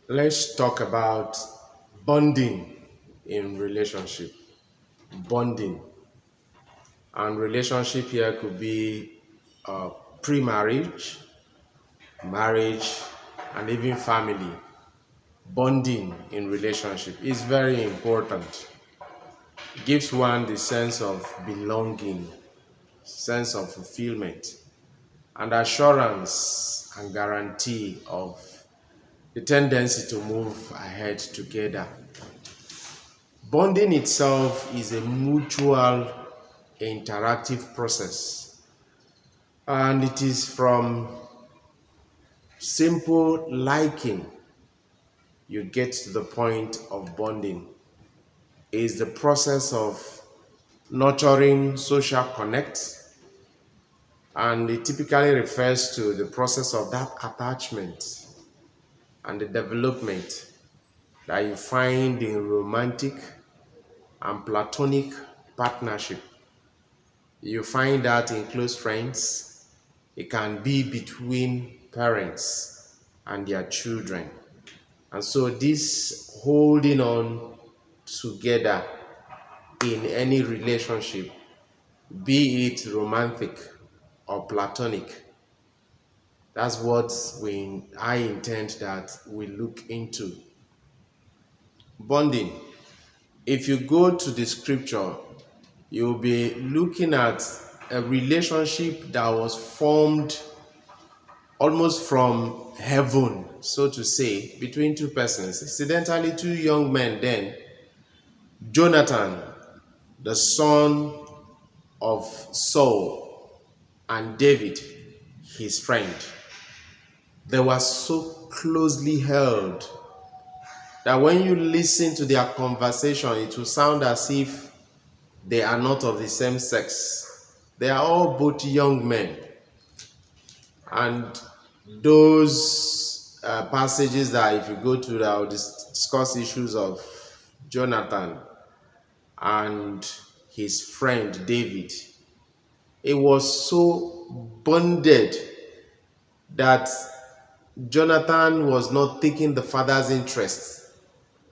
Let's talk about bonding in relationship. Bonding and relationship here could be uh, pre-marriage, marriage, and even family. Bonding in relationship is very important. It gives one the sense of belonging, sense of fulfillment, and assurance and guarantee of the tendency to move ahead together. Bonding itself is a mutual interactive process, and it is from simple liking you get to the point of bonding. It is the process of nurturing social connect, and it typically refers to the process of that attachment and the development that you find in romantic and platonic partnership. You find that in close friends. It can be between parents and their children. And so this holding on together in any relationship, be it romantic or platonic, that's what I intend that we look into. Bonding. If you go to the scripture, you'll be looking at a relationship that was formed almost from heaven, so to say, between two persons. Incidentally, two young men then, Jonathan, the son of Saul, and David, his friend. They were so closely held that when you listen to their conversation, it will sound as if they are not of the same sex. They are all both young men. And those passages that if you go to, that will discuss issues of Jonathan and his friend David. It was so bonded that Jonathan was not taking the father's interest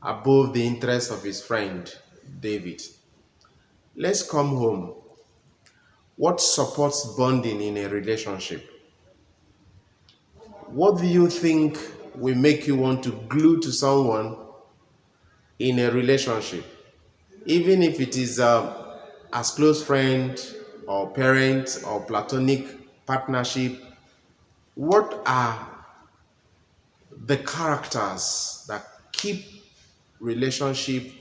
above the interest of his friend David. Let's come home. What supports bonding in a relationship? What do you think will make you want to glue to someone in a relationship? Even if it is as close friend or parent or platonic partnership, what are the characters that keep relationship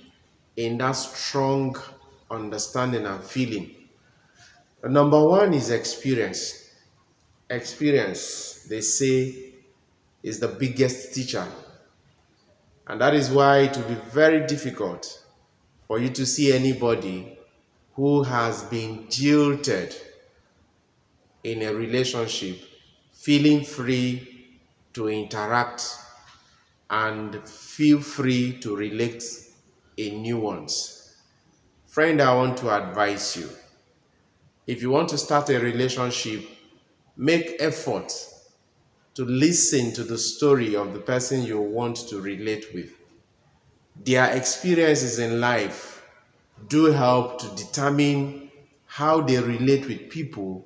in that strong understanding and feeling? Number one is experience. Experience, they say, is the biggest teacher. And that is why it will be very difficult for you to see anybody who has been jilted in a relationship feeling free to interact and feel free to relate in new ones. Friend, I want to advise you. If you want to start a relationship, make effort to listen to the story of the person you want to relate with. Their experiences in life do help to determine how they relate with people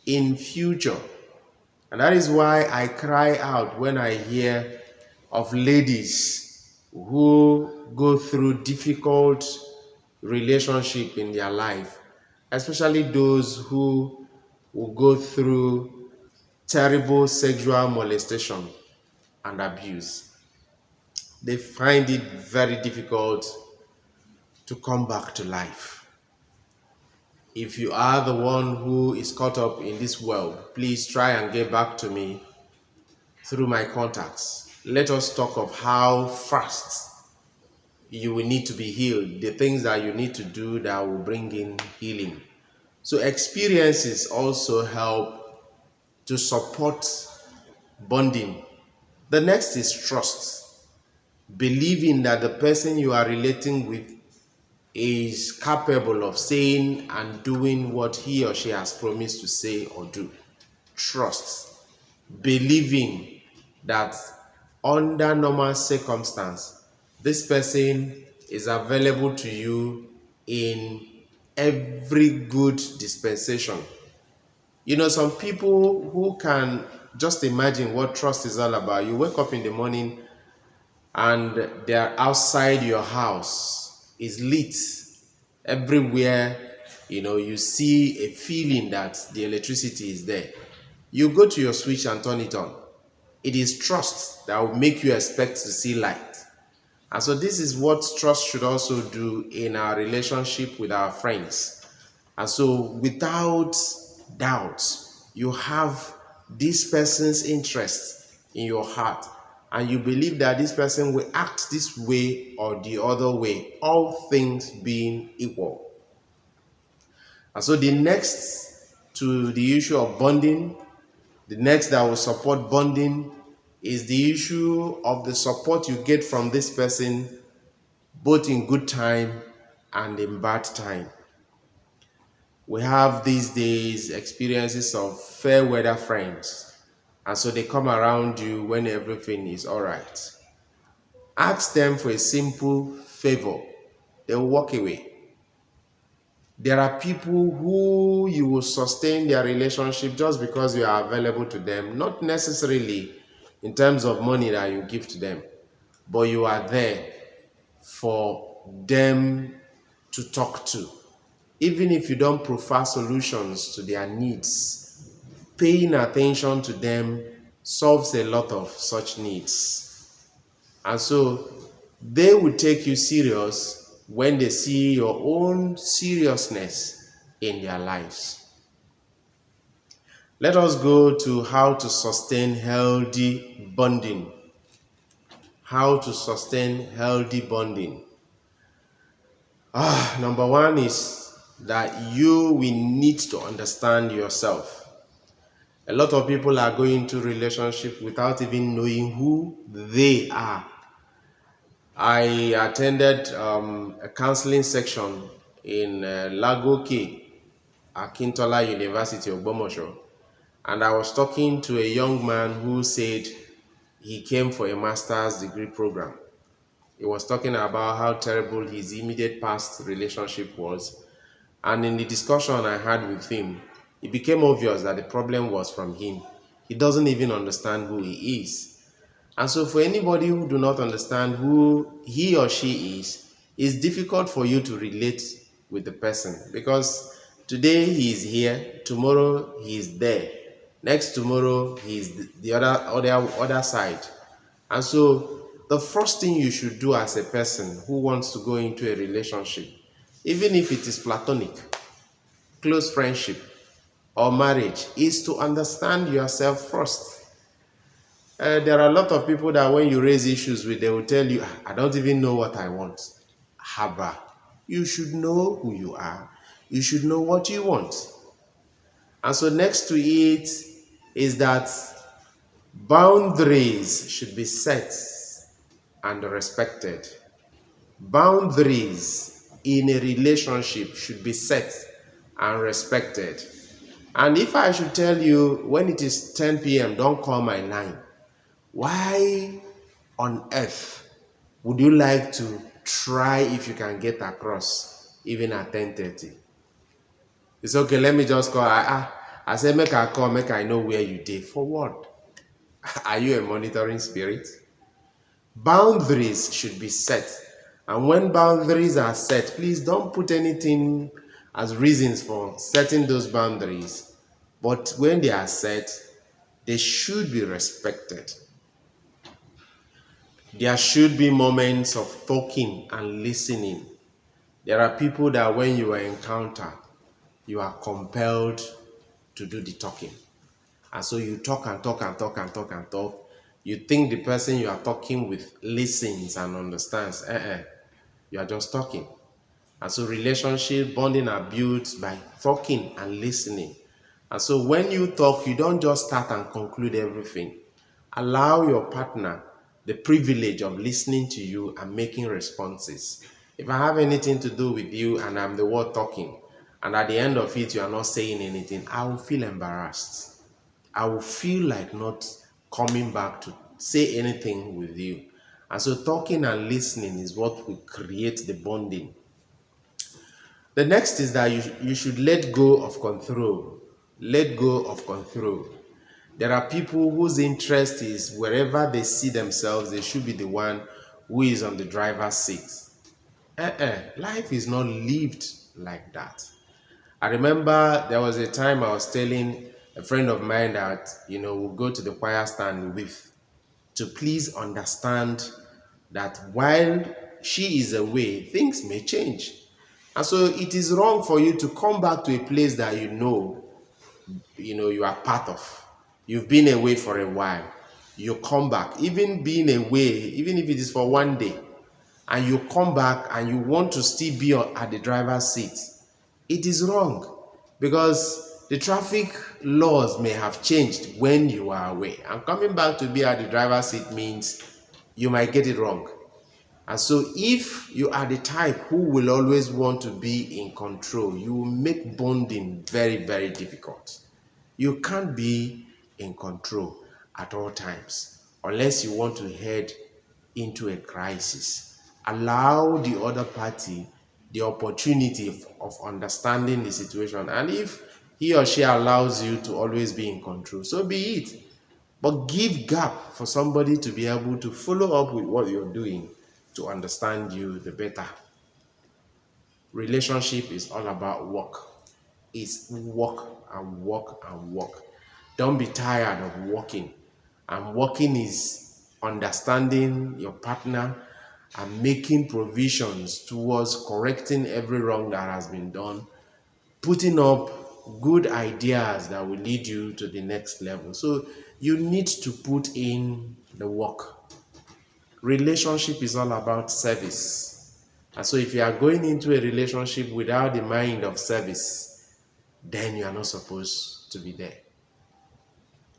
in future. And that is why I cry out when I hear of ladies who go through difficult relationship in their life, especially those who will go through terrible sexual molestation and abuse. They find it very difficult to come back to life. If you are the one who is caught up in this world, please try and get back to me through my contacts. Let us talk of how fast you will need to be healed, the things that you need to do that will bring in healing. So experiences also help to support bonding. The next is trust. Believing that the person you are relating with is capable of saying and doing what he or she has promised to say or do. Trust. Believing that under normal circumstance, this person is available to you in every good dispensation. You know, some people who can just imagine what trust is all about. You wake up in the morning and they're outside your house is lit everywhere. You know, you see a feeling that the electricity is there. You go to your switch and turn it on. It is trust that will make you expect to see light. And so this is what trust should also do in our relationship with our friends. And so without doubt, you have this person's interest in your heart, and you believe that this person will act this way or the other way, all things being equal. And so the next to the issue of bonding, the next that will support bonding is the issue of the support you get from this person, both in good time and in bad time. We have these days experiences of fair weather friends, and so they come around you when everything is all right. Ask them for a simple favor, they'll walk away. There are people who you will sustain their relationship just because you are available to them, not necessarily in terms of money that you give to them, but you are there for them to talk to. Even if you don't provide solutions to their needs, paying attention to them solves a lot of such needs. And so they will take you serious when they see your own seriousness in their lives. Let us go to how to sustain healthy bonding. How to sustain healthy bonding. Number one is that you will need to understand yourself. A lot of people are going into relationship without even knowing who they are. I attended a counseling section in Lagoke, Akintola University of Bomosho, and I was talking to a young man who said he came for a master's degree program. He was talking about how terrible his immediate past relationship was, and in the discussion I had with him, it became obvious that the problem was from him. He doesn't even understand who he is. And so for anybody who do not understand who he or she is, it's difficult for you to relate with the person, because today he is here, tomorrow he is there, next tomorrow he is the other side. And so the first thing you should do as a person who wants to go into a relationship, even if it is platonic, close friendship, or marriage, is to understand yourself first. There are a lot of people that when you raise issues with, they will tell you, I don't even know what I want. Haba, you should know who you are. You should know what you want. And so next to it is that boundaries should be set and respected. Boundaries in a relationship should be set and respected. And if I should tell you when it is 10 p.m., don't call my line, why on earth would you like to try if you can get across even at 10:30? It's okay, let me just call. I say make I call, make I know where you did. For what? Are you a monitoring spirit? Boundaries should be set. And when boundaries are set, please don't put anything as reasons for setting those boundaries. But when they are set, they should be respected. There should be moments of talking and listening. There are people that when you encounter, you are compelled to do the talking. And so you talk and talk and talk and talk and talk. You think the person you are talking with listens and understands. You are just talking. And so relationship bonding are built by talking and listening. And so when you talk, you don't just start and conclude everything. Allow your partner the privilege of listening to you and making responses. If I have anything to do with you and I'm the one talking, and at the end of it you are not saying anything, I will feel embarrassed. I will feel like not coming back to say anything with you. And so talking and listening is what will create the bonding. The next is that you should let go of control. Let go of control. There are people whose interest is wherever they see themselves, they should be the one who is on the driver's seat. Life is not lived like that. I remember there was a time I was telling a friend of mine that, we'll go to the choir stand with, to please understand that while she is away, things may change. And so it is wrong for you to come back to a place that you are part of. You've been away for a while. You come back, even being away, even if it is for one day, and you come back and you want to still be at the driver's seat. It is wrong, because the traffic laws may have changed when you are away. And coming back to be at the driver's seat means you might get it wrong. And so if you are the type who will always want to be in control, you will make bonding very, very difficult. You can't be in control at all times unless you want to head into a crisis. Allow the other party the opportunity of understanding the situation. And if he or she allows you to always be in control, so be it. But give gap for somebody to be able to follow up with what you're doing to understand you the better. Relationship is all about work. It's work and work and work. Don't be tired of working. And working is understanding your partner and making provisions towards correcting every wrong that has been done, putting up good ideas that will lead you to the next level. So you need to put in the work. Relationship is all about service. And so if you are going into a relationship without the mind of service, then you are not supposed to be there.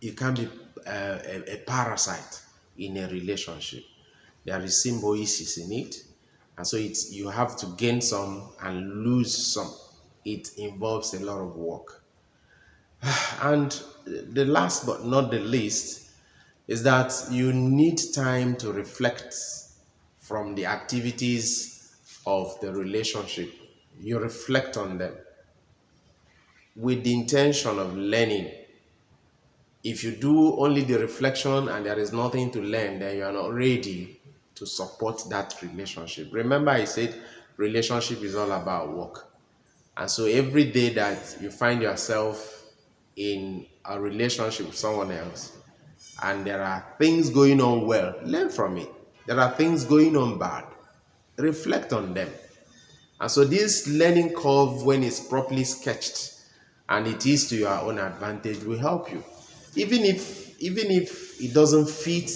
You can't be a parasite in a relationship. There is symbiosis in it. And so you have to gain some and lose some. It involves a lot of work. And the last but not the least is that you need time to reflect from the activities of the relationship. You reflect on them with the intention of learning. If you do only the reflection and there is nothing to learn, then you are not ready to support that relationship. Remember, I said relationship is all about work. And so every day that you find yourself in a relationship with someone else and there are things going on well, learn from it. There are things going on bad, reflect on them. And so this learning curve, when it's properly sketched and it is to your own advantage, will help you. Even if it doesn't fit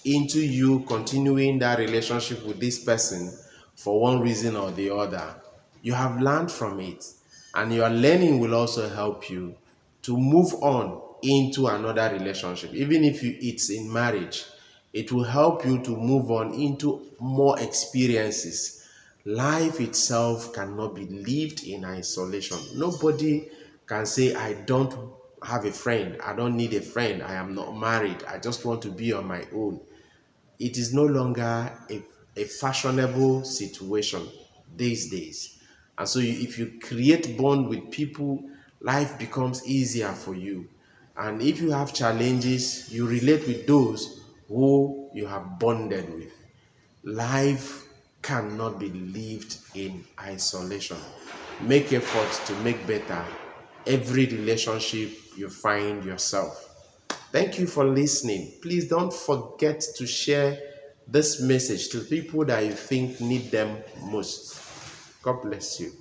into you continuing that relationship with this person for one reason or the other, you have learned from it, and your learning will also help you to move on into another relationship. Even if it's in marriage, it will help you to move on into more experiences. Life itself cannot be lived in isolation. Nobody can say, I don't have a friend, I don't need a friend, I am not married, I just want to be on my own. It is no longer a fashionable situation these days. And so if you create bond with people, life becomes easier for you. And if you have challenges, you relate with those who you have bonded with. Life cannot be lived in isolation. Make efforts to make better every relationship you find yourself. Thank you for listening. Please don't forget to share this message to people that you think need them most. God bless you.